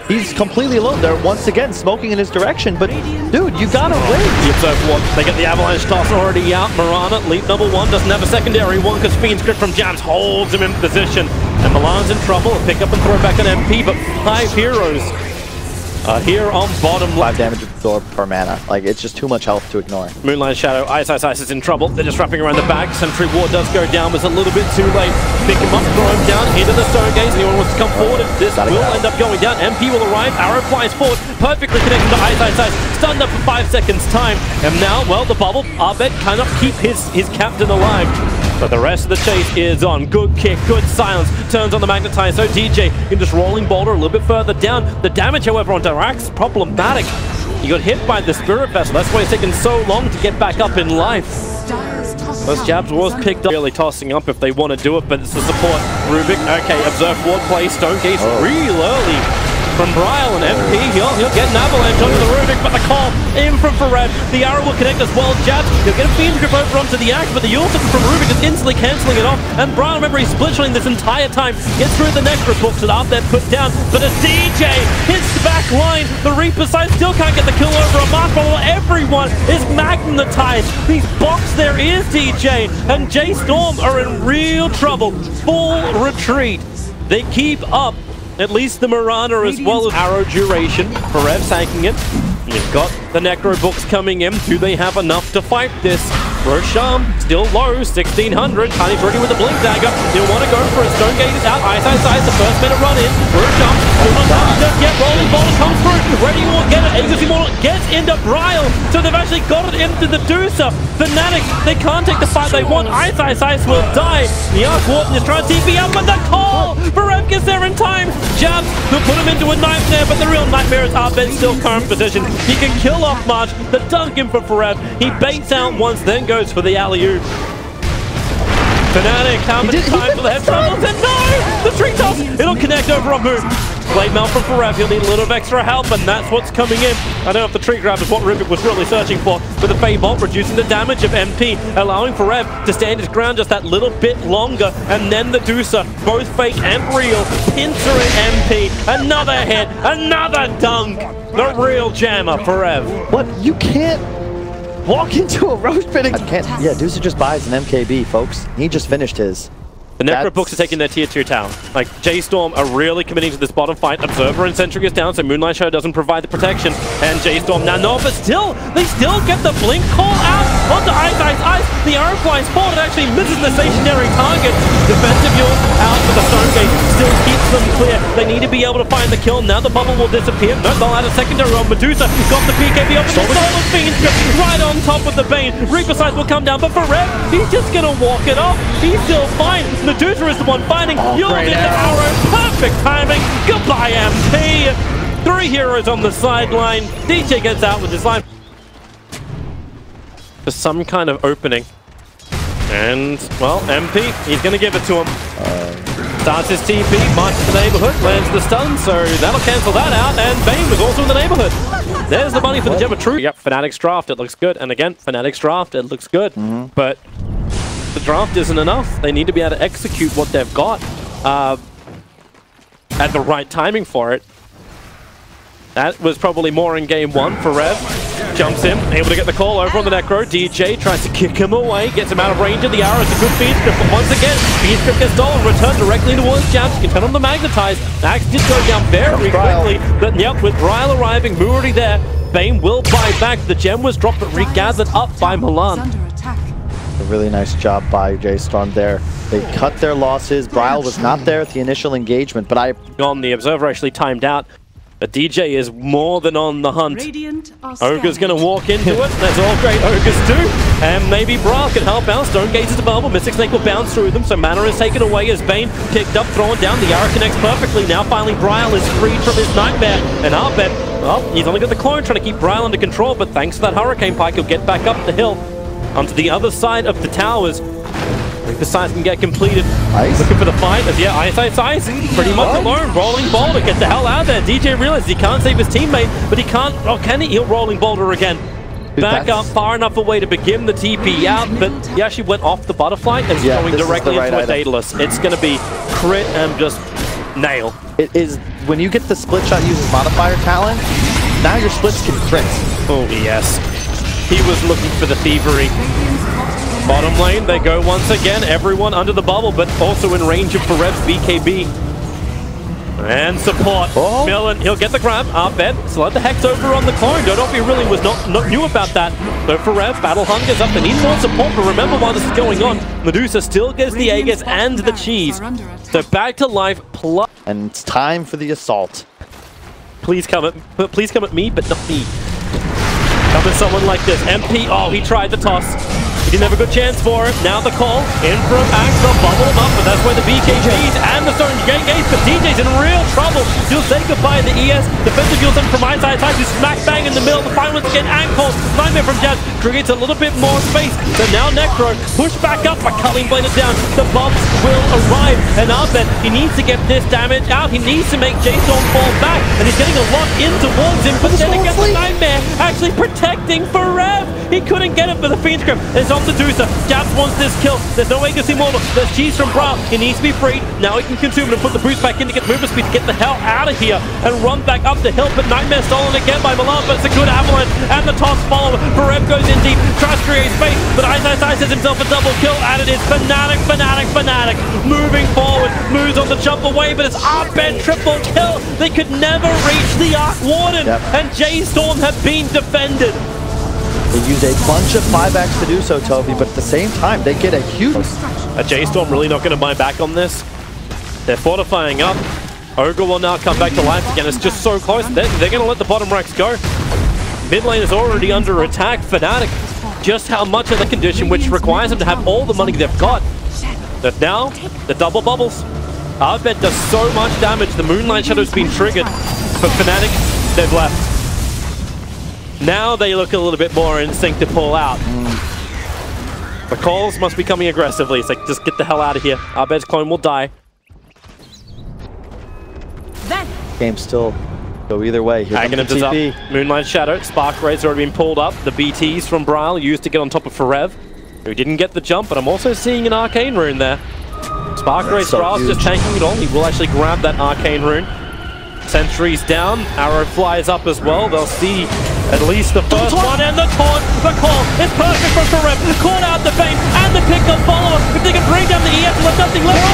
He's completely alone. They're once again smoking in his direction, but dude, you gotta win. The Observer Ward, they get the Avalanche toss already out. Marana, leap number 1, doesn't have a secondary one because Fiend's Grip from Jams holds him in position. And Milan's in trouble. Pick up and throw back an MP, but 5 heroes are here on bottom. 5 damage absorbed per mana. Like, it's just too much health to ignore. Moonlight Shadow, Ice is in trouble. They're just wrapping around the back. Sentry Ward does go down, but it's a little bit too late. Pick him up, throw him down into the Stone Gaze. Anyone wants to come forward? This will end up going down. MP will arrive. Arrow flies forward, perfectly connected to Ice. Stunned up for 5 seconds time. And now, well, the bubble. Arbed cannot keep his captain alive. But the rest of the chase is on. Good kick, good silence. Turns on the Magnetize, so DJ can just rolling boulder a little bit further down. The damage, however, on Dirax is problematic. He got hit by the Spirit Vessel. That's why it's taken so long to get back up in life. Those Jabs was picked up. Really tossing up if they want to do it, but it's the support. Rubik, okay, Observe Ward play. Stone Gaze real early. From Bryle and MP, he'll get an avalanche onto the Rubik, but the call in from Farad. The arrow will connect as well. Jabs, he'll get a Fiend's Grip over onto the axe, but the ultimate from Rubik is instantly cancelling it off. And Bryle, remember, he's splitting this entire time. Gets through the Necro books that Arbed put down, but as DJ hits the back line, the Reaper side still can't get the kill over a Mark Bubble. Everyone is magnetized. These box there is DJ, and J.Storm are in real trouble. Full retreat. They keep up. At least the Marana as well as arrow duration. Forev tanking it. You've got the Necro books coming in. Do they have enough to fight this? Roshan still low, 1600. Tiny Fruity with the blink dagger. He'll want to go for it. Stone Gate is out. Ice, the first minute run in. Roshan still not done just yet. Rolling Boulder comes through. Ready will get it. Aegis Immortal gets into Bryle. So they've actually got it into the Deucer. Fnatic, they can't take the fight they want. Ice will die. The Arc Warden is trying to TP up, but the call! Forev gets there in time. Jabs will put him into a nightmare, but the real nightmare is Arbed still current position. He can kill off March. The dunk in for Forev. He baits out once, then goes for the alley-oop. Fnatic, how many times for the head troubles? And no! The tree toss! It'll connect over on Moon. Blade Melt from Forev, he'll need a little bit of extra help, and that's what's coming in. I don't know if the tree grab is what Rubik was really searching for, but the Fey Bolt reducing the damage of MP, allowing Forev to stand his ground just that little bit longer, and then the Deucer, both fake and real, pincering MP, another hit, another dunk, the real jammer, Forev. What? You can't walk into a roast pit. I can't. Yeah, Deucer just buys an MKB, folks. He just finished his. The Necro Books are taking their tier 2 town. Like, J.Storm are really committing to this bottom fight. Observer and Sentry is down, so Moonlight Shadow doesn't provide the protection. And J.Storm now no, but still, they still get the blink call out onto Ice. The arrow flies forward and actually misses the stationary target. Defensive yours out for the Stone Gate. Still keeps them clear. They need to be able to find the kill. Now the bubble will disappear. No, they'll add a secondary on Medusa. Got the BKB up. Stolen Fiend right on top of the Bane. Reaper Size will come down, but Forev, he's just gonna walk it off. He's still fine. Medusa is the one fighting. You'll get the arrow. Perfect timing. Goodbye, MP. 3 heroes on the sideline. DJ gets out with his line for some kind of opening. And, well, MP, he's going to give it to him. Starts his TP, marches the neighborhood, lands the stun, so that'll cancel that out, and Bane was also in the neighborhood. There's the money for the Gem of Truth. Yep, Fnatic's draft, it looks good. And again, Fnatic's draft, it looks good. But the draft isn't enough. They need to be able to execute what they've got at the right timing for it. That was probably more in game 1 for Rev. Jumps in, able to get the call over on the Necro. DJ tries to kick him away, gets him out of range of the arrow. It's a good feed script, but once again, feed script gets stolen, returned directly towards Jabs. You can turn on the Magnetize. Axe did go down very quickly, but yep, with Bryle arriving, Moo already there, Bane will buy back. The gem was dropped, but regathered up by Milan. A really nice job by J.Storm there. They cut their losses. Bryle was not there at the initial engagement, but the Observer actually timed out. But DJ is more than on the hunt. Ogre's going to walk into it. That's all great Ogres do. And maybe Bryle can help out. Stone Gaze is available. Mystic Snake will bounce through them. So mana is taken away as Bane picked up, thrown down. The arrow connects perfectly. Now finally Bryle is freed from his nightmare. And Arbed, well, he's only got the clone trying to keep Bryle under control. But thanks to that Hurricane Pike, he'll get back up the hill onto the other side of the towers. The size can get completed. Ice. Looking for the fight. As yeah, Ice. Pretty much alone. Rolling Boulder. Get the hell out of there. DJ realizes he can't save his teammate, but he can't. Oh, can he? He'll Rolling Boulder again. Back up far enough away to begin the TP out, but he actually went off the butterfly and is going directly into a Daedalus. It's going to be crit and just nail. It is when you get the split shot uses modifier talent. Now your splits can crit. Oh yes. He was looking for the thievery. Bottom lane, they go once again. Everyone under the bubble, but also in range of Forev's BKB. And support. Millen, he'll get the grab. Arbed, slide the Hex over on the clone. Don't know if he really was not knew about that. So Forev, Battle Hunger's up. They need more support, but remember while this is going on, Medusa still gets the Aegis and the cheese. So back to life plus. And it's time for the assault. Please come at me, but not me. Come at someone like this. MP, oh, he tried the toss. He didn't have a good chance for it. Now the call in from Axe. They'll bubble him up, but that's where the BKBs and the Stone Gate gates. But DJ's in real trouble. He'll say goodbye to the ES. Defensive heals him from Ice. He's smack bang in the middle. The final one's again ankle. Nightmare from Jazz creates a little bit more space. So now Necro push back up by Culling Blade it down. The bombs will arrive. And Arbed, he needs to get this damage out. He needs to make J.Storm fall back. And he's getting a lot in towards him. But then again, the Nightmare actually protecting Forev. He couldn't get it for the Fiend Script. It's on the Deucer. Jabs wants this kill. There's no Aegis Immortal. There's cheese from Bryle. He needs to be freed. Now he can consume it and put the boost back in to get movement speed to get the hell out of here and run back up the hill. But Nightmare stolen again by Milan, but it's a good avalanche. And the toss follow. Forev goes in deep. Tries to create space, but Ice has himself a double kill. And it is Fnatic. Moving forward. Moves on the jump away, but it's Arbed triple kill. They could never reach the Arc Warden. And J.Storm have been defended. They use a bunch of buybacks to do so, Toby, but at the same time, they get a huge... J.Storm really not going to buy back on this. They're fortifying up. Ogre will now come back to life again. It's just so close. They're going to let the bottom racks go. Mid lane is already under attack. Fnatic, just how much of the condition, which requires them to have all the money they've got. But now, the double bubbles. Arbet does so much damage. The Moonlight Shadow's been triggered. But Fnatic, they've left. Now they look a little bit more in sync to pull out. The calls must be coming aggressively. It's like, just get the hell out of here. Arbet's clone will die. Game still go either way. Here comes the TP. Moonlight Shadow. Spark Rays already been pulled up. The BTs from Bryle used to get on top of Forev, who didn't get the jump, but I'm also seeing an Arcane Rune there. Spark Rays, so Bryle's just tanking it all. He will actually grab that Arcane Rune. Sentry's down. Arrow flies up as well. They'll see at least the first one, and the taunt, the call is perfect for Forev. Caught out the bait and the pickup follower. If they can bring down the EF, left nothing left.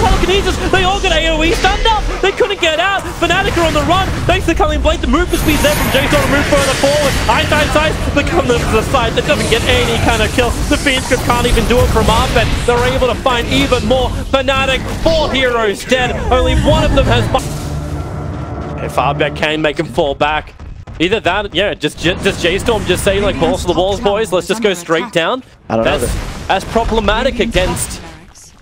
Telekinesis. They all get AoE stunned up. They couldn't get out. Fnatic are on the run. Thanks to Culling Blade, the movement speed there from J.Storm to move further forward. Eyesight become the side that doesn't get any kind of kill. The Phoenix can't even do it from Arbet. They're able to find even more. Fnatic, 4 heroes dead. Only one of them has... If Arbet can make him fall back. Either that, yeah, does J.Storm just say, like, balls to the walls, boys, let's just go straight down? I don't know. That's problematic against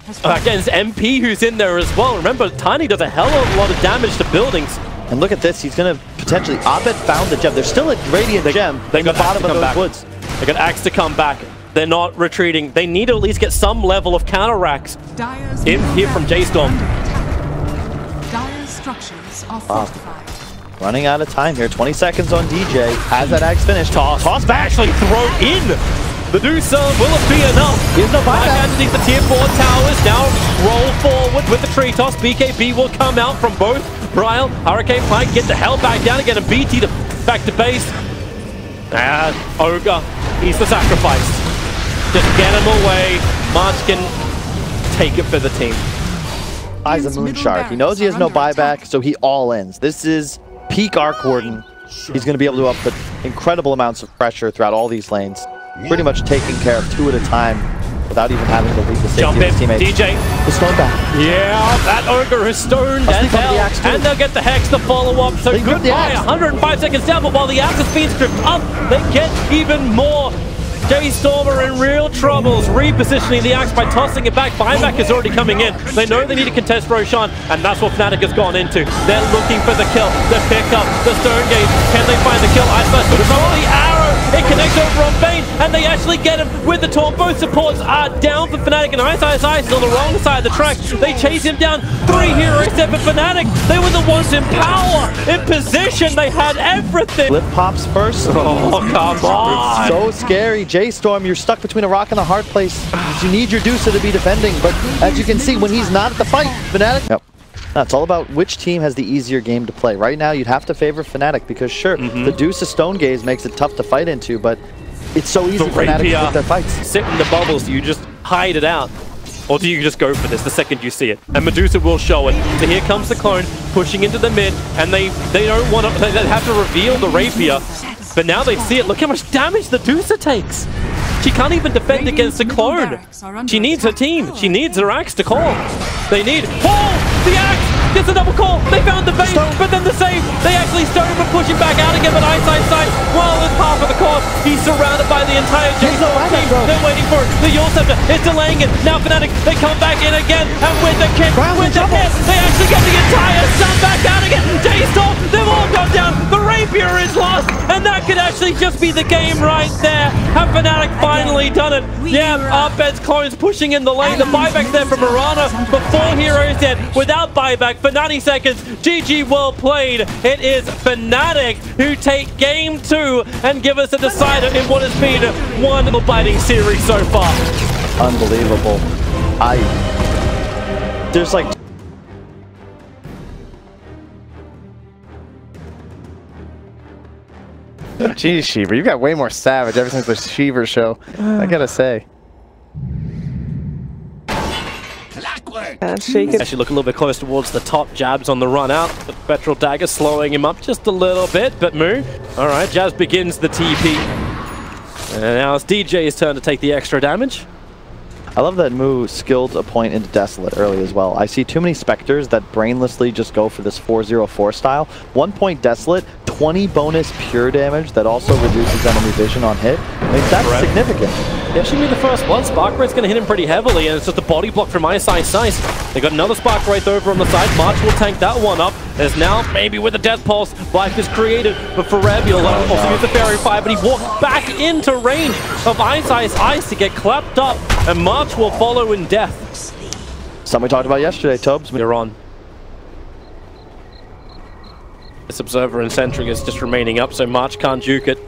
MP, who's in there as well. Remember, Tiny does a hell of a lot of damage to buildings. And look at this, he's going to potentially... Arbet found the gem. There's still a Radiant gem in the bottom of those woods. They got Axe to come back. They're not retreating. They need to at least get some level of counter racks in here from J.Storm. Dire structures are fortified. Running out of time here. 20 seconds on DJ. Has that axe finished? Toss back, actually throw in. The Medusa, will it be enough? There's no buyback. Underneath the tier 4 towers. Now roll forward with the tree toss. BKB will come out from both. Bryle, Hurricane Pike, get the hell back down again. And BT back to base. And Ogre, he's the sacrifice. Just get him away. March can take it for the team. Eyes a Moonshark. He knows he has no buyback, so he all ins. This is peak Arc Warden. He's going to be able to output incredible amounts of pressure throughout all these lanes. Pretty much taking care of 2 at a time without even having to leave the safety of his teammates. DJ. The stone back. Yeah, that Ogre is stoned as hell. And they'll get the Hex to follow up. So goodbye, 105 seconds down, but while the Axe is being stripped up, they get even more. J.Storm are in real troubles, repositioning the Axe by tossing it back. Buyback is already coming in. They know they need to contest Roshan, and that's what Fnatic has gone into. They're looking for the kill, the pickup, the Stone Gaze. Can they find the kill? Ice Blast with the arrow. It connects over on Bane, and they actually get him with the taunt. Both supports are down for Fnatic, and Ice is on the wrong side of the track. They chase him down. 3 heroes there for Fnatic. They were the ones in power, in position. They had everything. Lip pops first. Oh, come on. So scary. J.Storm, you're stuck between a rock and a hard place. You need your Medusa to be defending, but as you can see, when he's not at the fight, Fnatic... Yep. No, it's all about which team has the easier game to play. Right now, you'd have to favor Fnatic because, sure, the Medusa Stone Gaze makes it tough to fight into, but it's so easy for Fnatic to pick their fights. Sit in the bubbles, do you just hide it out? Or do you just go for this the second you see it? And Medusa will show it. So here comes the clone, pushing into the mid, and they don't want to... They have to reveal the rapier. But now they see it. Look how much damage the Medusa takes. She can't even defend against a clone. She needs her team. She needs her Axe to call. They need... Oh! The Axe! Gets a double call! They found the bait, but then the save! They actually stone him and push him back out again, but Eyesight well, there's half of the course. He's surrounded by the entire J.Storm team. They're waiting for it. The Yule Scepter is delaying it. Now Fnatic, they come back in again, and with the kick, with the hit, they actually get the entire sun back out again. J.Storm, they've all gone down. The rapier is lost, and that could actually just be the game right there. Have Fnatic finally done it? Yeah, Arbet's clones pushing in the lane. The buyback's there from Mirana, but 4 heroes dead without buyback for 90 seconds. GG, well played. It is Fnatic who take game 2 and give us a decider in what has been one biting series so far. Unbelievable. There's like... Jeez, Sheever, you got way more savage ever since the Sheever show. I gotta say. Actually look a little bit close towards the top. Jabs on the run out. The Petrol Dagger slowing him up just a little bit, but Moo. Alright, Jabs begins the TP. And now it's DJ's turn to take the extra damage. I love that Mu skilled a point into Desolate early as well. I see too many Spectres that brainlessly just go for this 4-0-4 style. 1 point Desolate, 20 bonus pure damage that also reduces enemy vision on hit. I mean, that's significant. Yeah, she made the first blood. Spark Wraith's going to hit him pretty heavily, and it's just a body block from Ice. They got another Spark Wraith over on the side. March will tank that one up. There's now, maybe with a Death Pulse, life is created, but for Rev, he'll also use the Fairy Fire, but he walks back into range of Ice to get clapped up, and March will follow in death. Something we talked about yesterday, Tobes. You're on. This Observer and Sentry is just remaining up, so March can't juke it.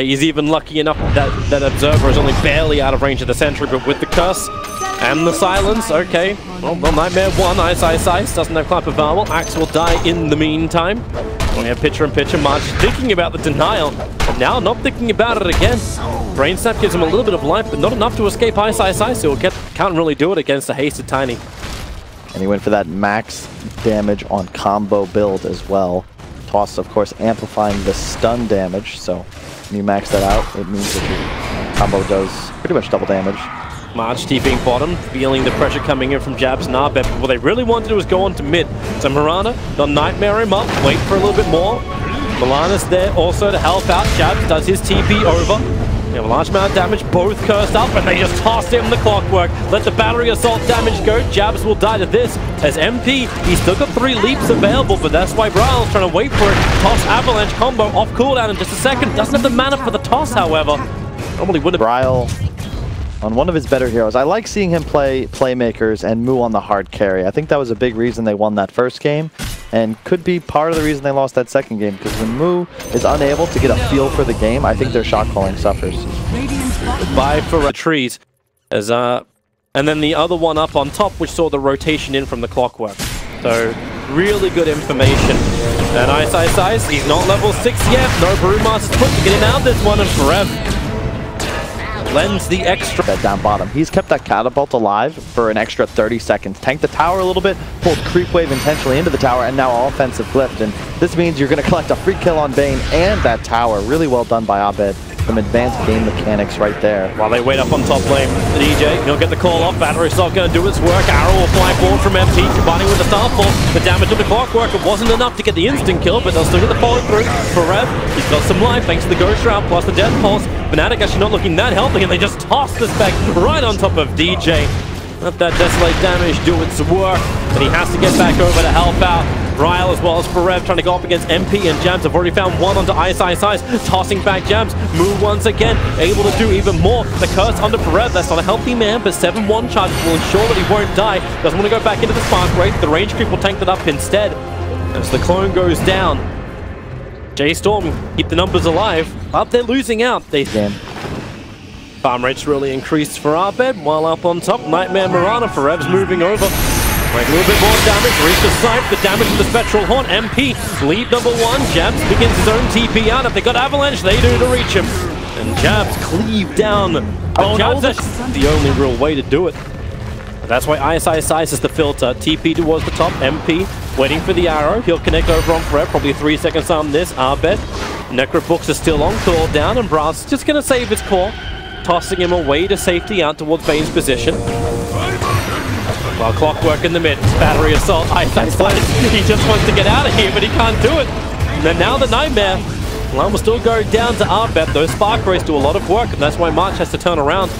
He's even lucky enough that Observer is only barely out of range of the Sentry, but with the Curse and the Silence, okay. Well, Nightmare 1, Ice doesn't have Clap of Armor. Axe will die in the meantime. We have Pitcher and Pitcher. March thinking about the denial, but now not thinking about it again. Brain Snap gives him a little bit of life, but not enough to escape Ice, so can't really do it against a hasted Tiny. And he went for that max damage on combo build as well. Toss, of course, amplifying the stun damage, so when you max that out, it means that your combo does pretty much double damage. March TPing bottom, feeling the pressure coming in from Jabs and Arbet, but what they really want to do is go on to mid. So Mirana, they'll Nightmare him up, wait for a little bit more. Milana's there also to help out. Jabs does his TP over. They have a large amount of damage, both cursed up, and they just tossed him the clockwork. Let the battery assault damage go. Jabs will die to this. As MP, he's still got 3 leaps available, but that's why Bryle's trying to wait for it. Toss Avalanche combo off cooldown in just a second. Doesn't have the mana for the toss, however. Normally would have. Bryle on one of his better heroes. I like seeing him play playmakers and Mu on the hard carry. I think that was a big reason they won that first game, and could be part of the reason they lost that second game, because when Mu is unable to get a feel for the game, I think their shot calling suffers. Goodbye for trees. As and then the other one up on top, which saw the rotation in from the clockwork. So really good information. And Ice, he's not level 6 yet. No Brewmaster's put to get him out this one, and Rev lends the extra. That down bottom. He's kept that catapult alive for an extra 30 seconds. Tanked the tower a little bit, pulled Creep Wave intentionally into the tower, and now offensive glyphed. And this means you're going to collect a free kill on Bane and that tower. Really well done by Abed. Some advanced game mechanics right there. While they wait up on top lane, the DJ, he'll get the call off. Battery's not going to do its work. Arrow will fly forward from MP, combining with the Starfall. The damage of the clockwork, it wasn't enough to get the instant kill, but they'll still get the follow through. For Rev, he's got some life thanks to the Ghost Shroud plus the Death Pulse. Fnatic actually not looking that healthy, and they just toss the spec right on top of DJ. Let that Desolate damage do its work, but he has to get back over to help out. Ryle as well as Forev trying to go up against MP, and Jams have already found one onto Ice. Tossing back Jams. Move once again, able to do even more. The curse onto Forev, that's not a healthy man, but 7-1 charge will ensure that he won't die. Doesn't want to go back into the Spark Wraith. The range creep will tank that up instead. As the clone goes down, J.Storm keep the numbers alive, but they're losing out. Farm rate's really increased for Arbed, while up on top, Nightmare Mirana. Forev's moving over. Make a little bit more damage, reach the site, the damage to the Spectral Horn. MP, lead number 1, Jabs begins his own TP out. If they got Avalanche, they do to reach him. And Jabs cleave down. Oh, Jabs, that's the only real way to do it. That's why Ice is the filter. TP towards the top, MP, waiting for the arrow. He'll connect over on Forev, probably 3 seconds on this. Arbed, Necrobooks is still on, call down, and Brass just going to save his core. Tossing him away to safety out towards Bane's position. While Clockwork in the mid, battery assault, Ice. He just wants to get out of here, but he can't do it. And then now the Nightmare. Milan will still go down to Arbet. Those Spark Rays do a lot of work, and that's why March has to turn around.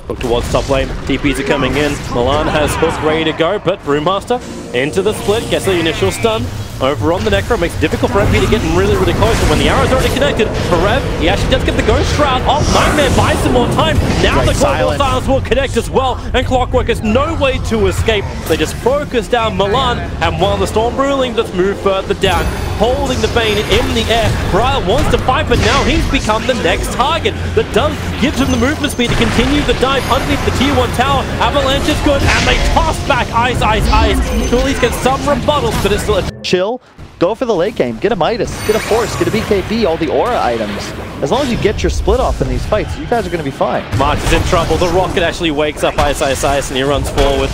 Look towards top lane. TPs are coming in. Milan has Hook ready to go, but Brewmaster into the split, gets the initial stun. Over on the Necro, makes it difficult for MP to get really, really close. And when the arrow's already connected, Forev, he actually does get the Ghost Shroud off. Nightmare buys some more time. Now the Global Silence will connect as well. And Clockwork has no way to escape. They just focus down Milan. And while the Storm Ruling just move further down, holding the Bane in the air. Bryle wants to fight, but now he's become the next target. The Dove gives him the movement speed to continue the dive underneath the tier 1 tower. Avalanche is good, and they toss back Ice. To at least get some rebuttals, but it's still a chill, go for the late game, get a Midas, get a Force, get a BKB, all the aura items. As long as you get your split off in these fights, you guys are going to be fine. March is in trouble. The Rocket actually wakes up Ice, and he runs forward.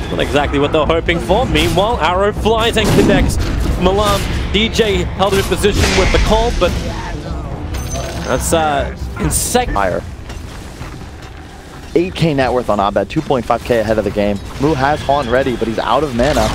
Not exactly what they're hoping for. Meanwhile, Arrow flies and connects. Milan, DJ held in position with the call, but that's in second. Higher. 8K net worth on Abed, 2.5K ahead of the game. Mu has Haunt ready, but he's out of mana.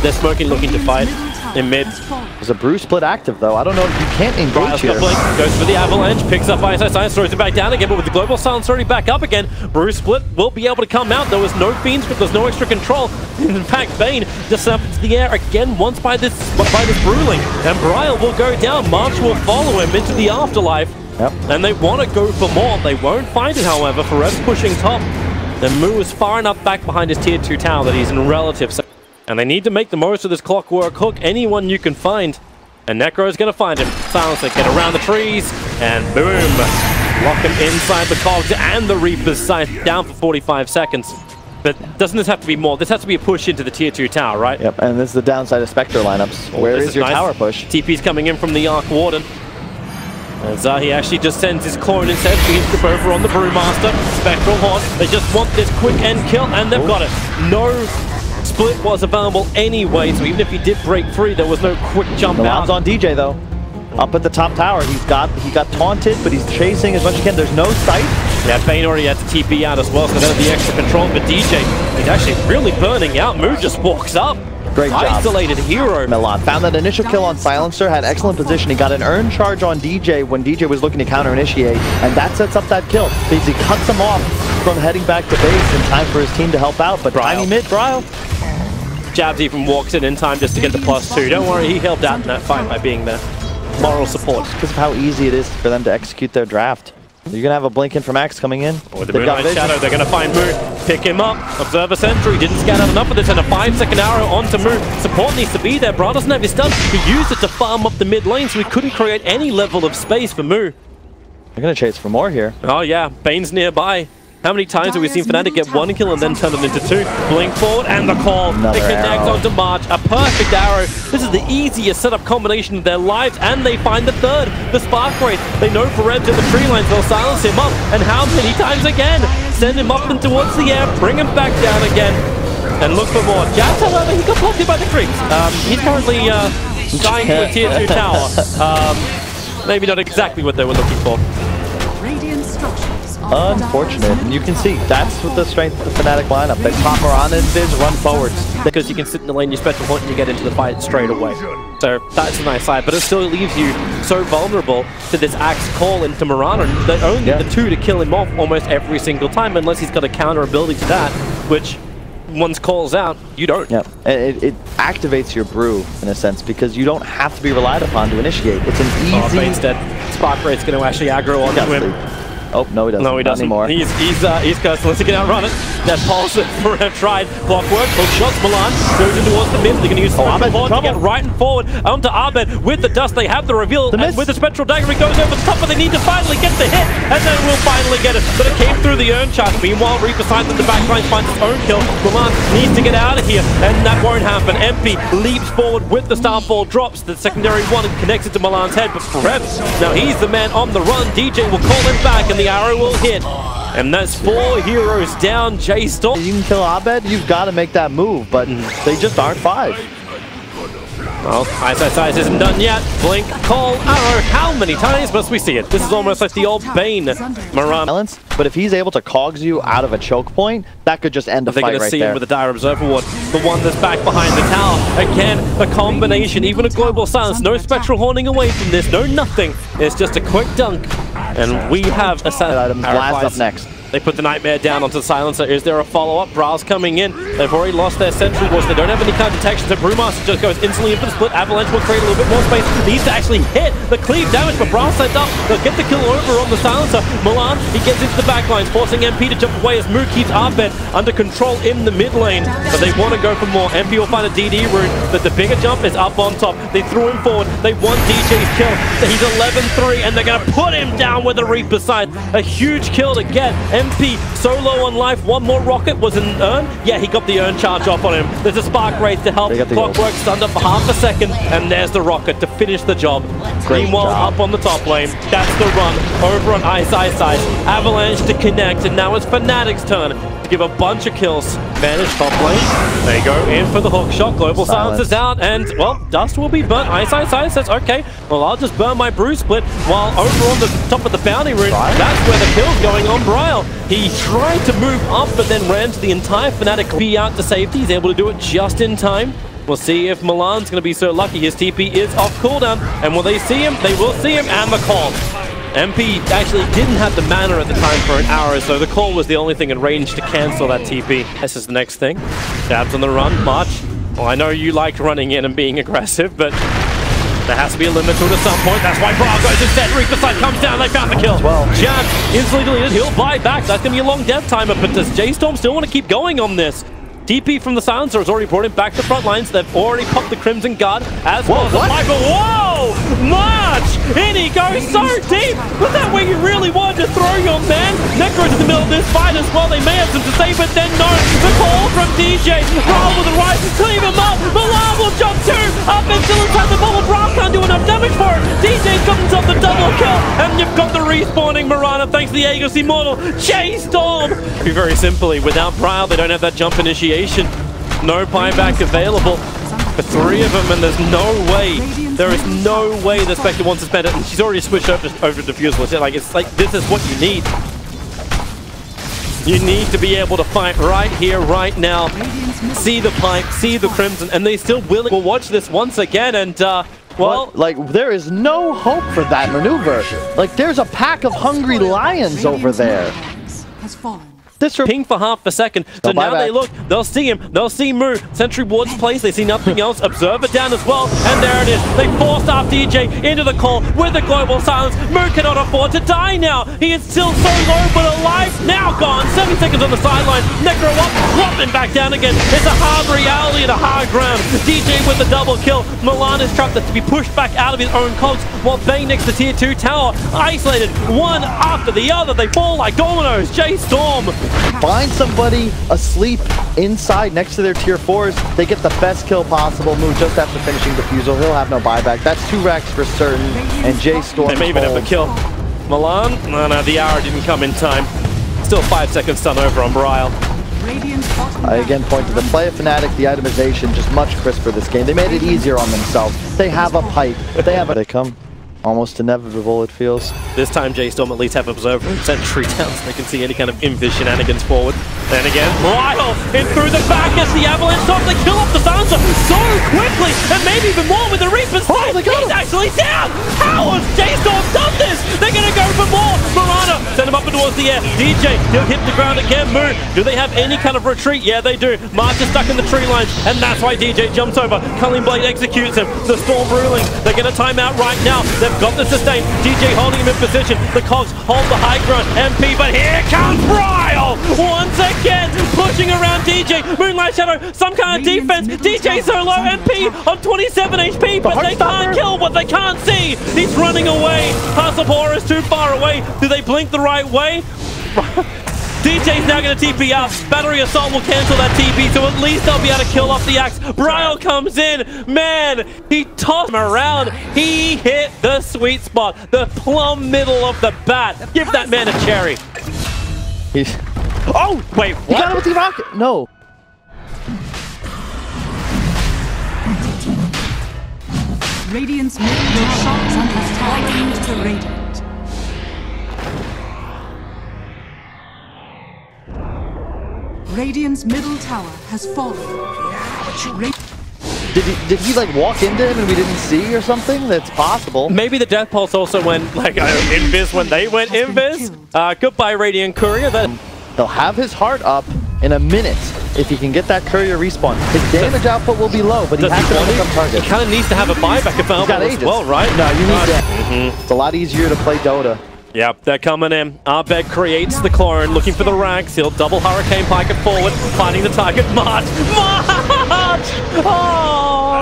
They're smoking, looking to fight in mid. There's a brew split active though. I don't know if you can't engage here. Goes for the avalanche, picks up Ice, throws it back down again, but with the global silence already back up again, brew split will be able to come out. There was no fiends, but there's no extra control. In fact, Bane just up into the air again once by this Bruling, and Brial will go down. March will follow him into the afterlife. Yep. And they want to go for more. They won't find it, however. Forev's pushing top. Then Mu is far enough back behind his tier 2 tower that he's in relative. And they need to make the most of this clockwork hook. Anyone you can find. And Necro is going to find him. Silencer, get around the trees. And boom. Lock him inside the cogs and the Reaper's sight. Down for 45 seconds. But doesn't this have to be more? This has to be a push into the tier 2 tower, right? Yep, and this is the downside of Spectre lineups. Where is your tower push? TP's coming in from the Arc Warden. And Zahi actually just sends his clone instead, being trip over on the Brewmaster. Spectral Haunt, they just want this quick end kill, and they've got it. No split was available anyway, so even if he did break free, there was no quick jump out. Milan's on DJ though. Up at the top tower, he got taunted, but he's chasing as much as he can. There's no sight. Yeah, Bane already had to TP out as well, so they have the extra control, but DJ is actually really burning out. Mu just walks up. Great job. Isolated hero. Milan found that initial kill on Silencer, had excellent position. He got an earn charge on DJ when DJ was looking to counter-initiate, and that sets up that kill because he cuts him off from heading back to base in time for his team to help out. But tiny mid, Brial. Jabs even walks in time just to get the +2. Don't worry, he helped out in that fight by being there. Moral support. Because of how easy it is for them to execute their draft. You're going to have a blink in from Axe coming in. With the Moonlight Shadow, they're going to find Mu. Pick him up. Observer Sentry didn't scan out enough of this, and a 5-second arrow onto Mu. Support needs to be there. Bra doesn't have his stun. He used it to farm up the mid lane, so he couldn't create any level of space for Mu. They're going to chase for more here. Oh yeah, Bane's nearby. How many times have we seen Fnatic get 1 kill and then turn it into 2? Blink forward and the call. Another it connects onto March. A perfect arrow. This is the easiest setup combination of their lives, and they find the third. The Spark Wraith. They know Forev's in the tree lines. They'll silence him up. And how many times again? Send him up and towards the air. Bring him back down again. And look for more. Jabs, however, he got blocked by the creeps. He's currently dying to a tier 2 tower. Maybe not exactly what they were looking for. Radiant structures. Unfortunate, and you can see that's with the strength of the Fnatic lineup. They pop around and Viz run forwards. Because you can sit in the lane, you special point, and you get into the fight straight away. So that's a nice side, but it still leaves you so vulnerable to this Axe call into Mirana. They only need the 2 to kill him off almost every single time, unless he's got a counter ability to that, which once calls out, you don't. Yeah, it activates your brew in a sense because you don't have to be relied upon to initiate. It's an easy. Bane's dead. Spark Wraith's going to actually aggro onto him. Oh, no, he doesn't. No, he doesn't. Not anymore. He's cursed. Let's get outrun it. That pulse for have tried. Clockwork, hook shots, Milan goes in towards the mid. They're going to use Spectral Haunt to get right and forward onto Abed. With the dust, they have the reveal. And with the Spectral Dagger, he goes over the top, but they need to finally get the hit. And then we'll finally get it. But it came through the Urn Charge. Meanwhile, Reaper side in the backline finds his own kill. Milan needs to get out of here, and that won't happen. MP leaps forward with the Starfall, drops the secondary one and connects it to Milan's head. But Forev, now he's the man on the run. DJ will call him back, and the arrow will hit. And that's 4 heroes down. J.Storm. You can kill Abed, you've got to make that move, but they just aren't 5. Well, Ice isn't done yet. Blink, call, arrow. How many times must we see it? This is almost like the old Bane Mirana. But if he's able to cogs you out of a choke point, that could just end the fight right there. They're going to see him with the Dire Observer Ward. The one that's back behind the tower. Again, a combination, even a global silence. No Spectral Haunting away from this. No nothing. It's just a quick dunk. And we have a set items. Blast up next. They put the Nightmare down onto the Silencer. Is there a follow-up? Brow's coming in. They've already lost their Sentry Wards. They don't have any kind of detection, so Brewmaster just goes instantly in for the split. Avalanche will create a little bit more space. Needs to actually hit the cleave damage, but Brow's sent up. They'll get the kill over on the Silencer. Milan, he gets into the backlines, forcing MP to jump away as Mu keeps Abed under control in the mid lane. But they want to go for more. MP will find a DD route, but the bigger jump is up on top. They threw him forward. They want DJ's kill. He's 11-3, and they're going to put him down with a Reaper side. A huge kill to get. MP so low on life. One more rocket was an Urn. Yeah, he got the Urn charge off on him. There's a Spark Wraith to help. Clockwork stunned up for half a second, and there's the rocket to finish the job. Meanwhile, up on the top lane, that's the run over on Ice. Avalanche to connect, and now it's Fnatic's turn. to give a bunch of kills. Vanish top lane. They go in for the hook shot. Global Silence is out, and, well, Dust will be burnt. Ice says, okay, well, I'll just burn my Bruise Split, while over on the top of the bounty rune, that's where the kill's going on Bryle. He tried to move up, but then ran to the entire Fnatic be out to safety. He's able to do it just in time. We'll see if Milan's going to be so lucky. His TP is off cooldown, and will they see him? They will see him, and the call. MP actually didn't have the mana at the time for an hour, so the call was the only thing in range to cancel that TP. This is the next thing. Dabs on the run, March. Well, I know you like running in and being aggressive, but there has to be a limit to it at some point. That's why Brawl goes instead. Reaper Sight comes down. They found the kill. Jab instantly deleted. He'll buy back. That's going to be a long death timer, but does J.Storm still want to keep going on this? TP from the Silencer has already brought him back to front lines. They've already popped the Crimson Guard as well as the Viper. Whoa! March! In he goes so deep! Was that where you really wanted to throw your man? Necro's in the middle of this fight as well. They may have some to say, but then no. The call from DJ. Brawl with the right. Cleave him up. Milan will jump too. Up and still inside the bubble. Brawl can't do enough damage for it. DJ's got himself the double kill. And you've got the respawning Mirana thanks to the Aegis Immortal. J.Storm! Very simply, without Brawl, they don't have that jump initiation. No buyback available for 3 of them, and there's no way, there is no way the Spectre wants to spend it, and she's already switched over to Diffusal. It's like, this is what you need. You need to be able to fight right here, right now. See the pipe, see the Crimson, and they still will watch this once again, and well, like, there is no hope for that maneuver. Like, there's a pack of hungry lions over there. Has fallen. This ping for half a second. So now they look, they'll see him, they'll see Moo. Sentry Ward's place, they see nothing else. Observer down as well, and there it is. They forced off DJ into the call with the Global Silence. Moo cannot afford to die now. He is still so low, but alive. Now gone. 7 seconds on the sideline. Necro up, dropping back down again. It's a hard reality and a hard ground. DJ with the double kill. Milan is trapped to be pushed back out of his own cogs, while Bane next to tier 2 tower. Isolated, one after the other. They fall like dominoes. J.Storm. Find somebody asleep inside next to their tier 4s. They get the best kill possible. Move just after finishing Diffusal. He'll have no buyback. That's 2 racks for certain. And J.Storm. They may even have the kill. Milan? No, the hour didn't come in time. Still 5 seconds stun over on Bryle. I again point to the play of Fnatic, the itemization, just much crisper this game. They made it easier on themselves. They have a pipe. They come. Almost inevitable, it feels. This time, J.Storm at least have Observer and Sentry down so they can see any kind of invis shenanigans forward. Then again, Bryle in through the back as the Avalanche stops. They kill off the Silencer so quickly, and maybe even more with the Reaper's Sight. He's actually down! How has J.Storm done this? They're going to go for more! Mirana, send him up and towards the air. DJ, he'll hit the ground again. Moo, do they have any kind of retreat? Yeah, they do. March is stuck in the tree line, and that's why DJ jumps over. Culling Blade executes him. The Storm ruling. They're going to time out right now. They've got the sustain. DJ holding him in position. The Cogs hold the high ground. MP, but here comes Bryle once again, pushing around DJ. Moonlight Shadow, some kind of defense. DJ so low. MP on 27 HP, but they can't kill what they can't see. He's running away. Pasapora is too far away. Do they blink the right way? DJ's now going to TP out. Battery Assault will cancel that TP, so at least they'll be able to kill off the Axe. Bryle comes in. Man, he tossed him around. He hit the sweet spot, the plumb middle of the bat. Give that man a cherry. He's... Oh, wait, what? He got him with the rocket. No. Radiant's middle shots and has fallen to the Radiant. Radiant's middle tower has fallen. Did he like walk into him and we didn't see or something? That's possible. Maybe the Death Pulse also went like invis when they went invis. Goodbye, Radiant Courier. They'll have his heart up in a minute if he can get that Courier respawn. His damage output will be low, but he has to become target. He kind of needs to have a buyback available as well, right? No, you need that. It's a lot easier to play Dota. Yep, they're coming in. Arbeg creates the clone, looking for the rags. He'll double Hurricane Pike it forward, finding the target. March! March! Oh!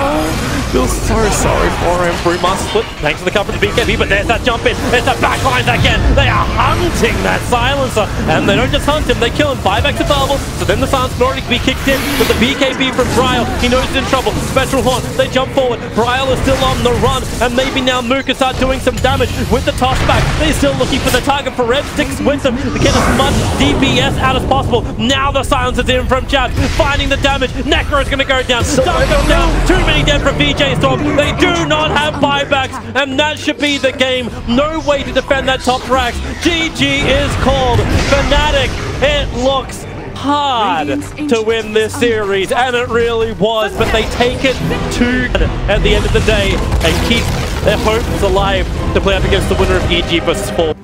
Feel so sorry for him. Brewmaster split, thanks to the cover of the BKB, but there's that jump in. There's the backlines again. They are hunting that silencer, and they don't just hunt him, they kill him. Buyback to Bubble, so then the silence can already be kicked in with the BKB from Bryle. He knows he's in trouble. Spectral Horn, they jump forward. Bryle is still on the run, and maybe now Mook can start doing some damage with the tossback. They're still looking for the target. For Red sticks with them to get as much DPS out as possible. Now the silence is in from Jab, finding the damage. Necro is going to go down. Stun goes down. Too many dead from J.Storm. They do not have buybacks, and that should be the game. No way to defend that top tracks. GG is called. Fnatic, it looks hard to win this series, and it really was, but they take it to at the end of the day and keep their hopes alive to play up against the winner of EG versus 4.